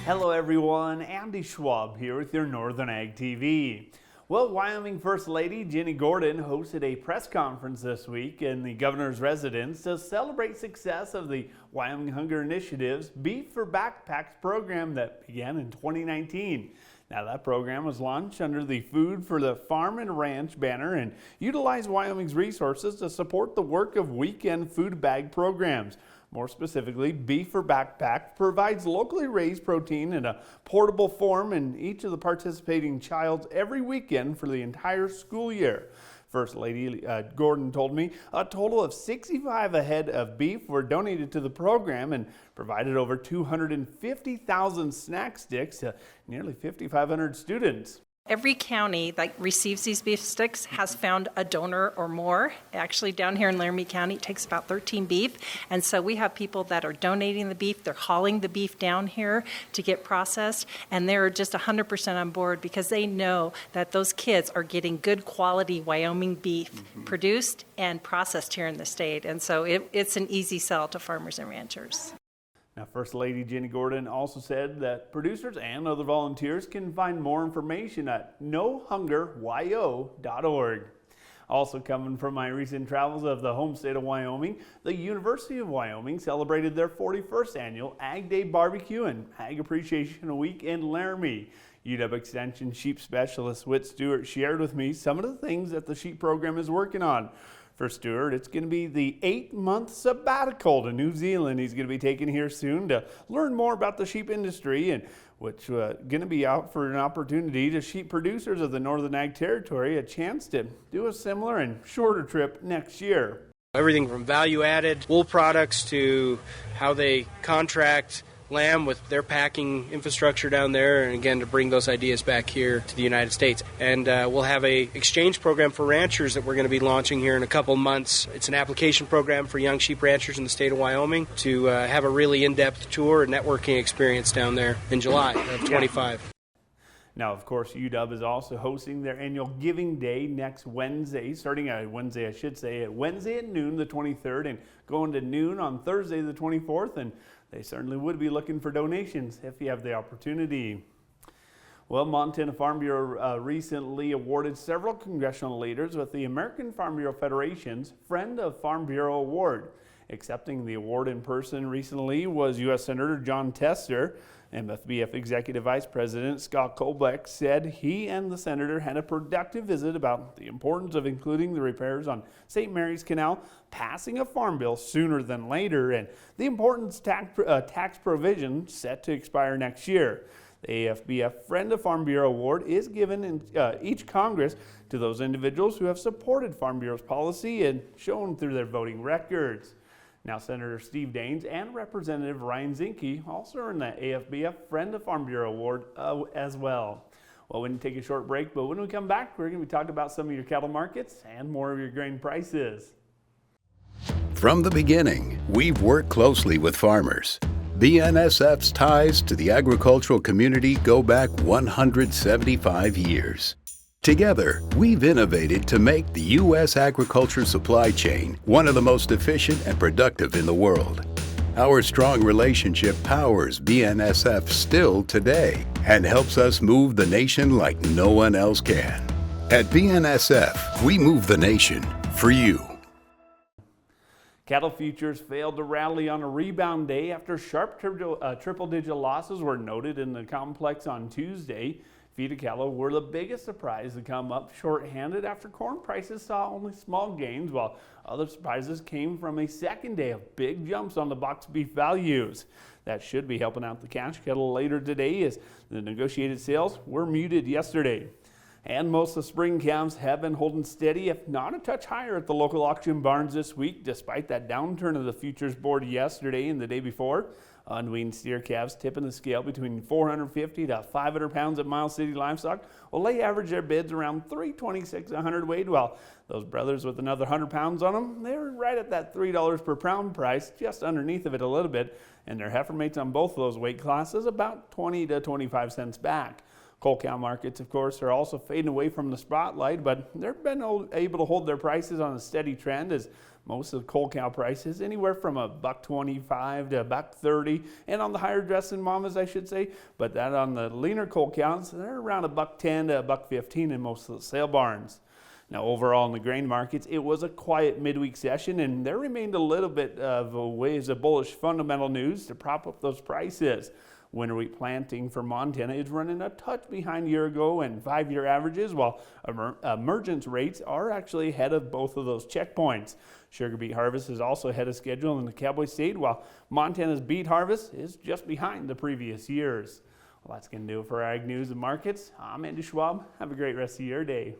Hello everyone, Andy Schwab here with your Northern Ag TV. Well, Wyoming First Lady Jennie hosted a press conference this week in the governor's residence to celebrate success of the Wyoming Hunger Initiative's Beef for Backpacks program that began in 2019. Now, that program was launched under the Food for the Farm and Ranch banner and utilized Wyoming's resources to support the work of weekend food bag programs. More specifically, Beef for Backpack provides locally raised protein in a portable form in each of the participating childs every weekend for the entire school year. First Lady Gordon told me a total of 65 head of beef were donated to the program and provided over 250,000 snack sticks to nearly 5,500 students. Every county that receives these beef sticks has found a donor or more. Actually, down here in Laramie County, it takes about 13 beef. And so we have people that are donating the beef. They're hauling the beef down here to get processed. And they're just 100% on board because they know that those kids are getting good quality Wyoming beef produced and processed here in the state. And so it's an easy sell to farmers and ranchers. Now, First Lady Jennie also said that producers and other volunteers can find more information at nohungerwyo.org. Also coming from my recent travels of the home state of Wyoming, the University of Wyoming celebrated their 41st annual Ag Day Barbecue and Ag Appreciation Week in Laramie. UW Extension Sheep Specialist Whit Stewart shared with me some of the things that the sheep program is working on. For Stewart, it's going to be the 8-month sabbatical to New Zealand he's going to be taking here soon to learn more about the sheep industry, and which going to be out for an opportunity to sheep producers of the Northern Ag Territory a chance to do a similar and shorter trip next year. Everything from value-added wool products to how they contract lamb with their packing infrastructure down there, and again to bring those ideas back here to the United States. And we'll have a exchange program for ranchers that we're going to be launching here in a couple months. It's an application program for young sheep ranchers in the state of Wyoming to have a really in-depth tour and networking experience down there in July of 25. Now, of course, UW is also hosting their annual Giving Day next Wednesday, starting at Wednesday, at Wednesday at noon, the 23rd, and going to noon on Thursday, the 24th, and they certainly would be looking for donations if you have the opportunity. Well, Montana Farm Bureau recently awarded several congressional leaders with the American Farm Bureau Federation's Friend of Farm Bureau Award. Accepting the award in person recently was U.S. Senator Jon Tester. MFBF Executive Vice President Scott Colbeck said he and the senator had a productive visit about the importance of including the repairs on St. Mary's Canal, passing a farm bill sooner than later, and the importance tax provision set to expire next year. The AFBF Friend of Farm Bureau Award is given in each Congress to those individuals who have supported Farm Bureau's policy and shown through their voting records. Now, Senator Steve Daines and Representative Ryan Zinke also earned the AFBF Friend of Farm Bureau Award as well. Well, we're going to take a short break, but when we come back, we're going to be talking about some of your cattle markets and more of your grain prices. From the beginning, we've worked closely with farmers. BNSF's ties to the agricultural community go back 175 years. Together, we've innovated to make the U.S. agriculture supply chain one of the most efficient and productive in the world. Our strong relationship powers BNSF still today and helps us move the nation like no one else can. At BNSF, we move the nation for you. Cattle futures failed to rally on a rebound day after sharp triple-digit losses were noted in the complex on Tuesday. Feed cattle were the biggest surprise to come up short-handed after corn prices saw only small gains, while other surprises came from a second day of big jumps on the box beef values. That should be helping out the cash cattle later today, as the negotiated sales were muted yesterday. And most of the spring calves have been holding steady, if not a touch higher, at the local auction barns this week, despite that downturn of the futures board yesterday and the day before. Unweaned steer calves tipping the scale between 450 to 500 pounds at Miles City Livestock. Well, they average their bids around 326 a hundredweight, while those brothers with another 100 pounds on them, they're right at that $3 per pound price, just underneath of it a little bit. And their heifer mates on both of those weight classes about 20 to 25 cents back. Coal cow markets, of course, are also fading away from the spotlight, but they've been able to hold their prices on a steady trend as most of the coal cow prices anywhere from $1.25 to $1.30, and on the higher dressing mamas, I should say. But that on the leaner coal cows, they're around $1.10 to $1.15 in most of the sale barns. Now, overall in the grain markets, it was a quiet midweek session, and there remained a little bit of a ways of bullish fundamental news to prop up those prices. Winter wheat planting for Montana is running a touch behind year ago and 5-year averages, while emergence rates are actually ahead of both of those checkpoints. Sugar beet harvest is also ahead of schedule in the Cowboy State, while Montana's beet harvest is just behind the previous years. Well, that's going to do it for Ag News and Markets. I'm Andy Schwab. Have a great rest of your day.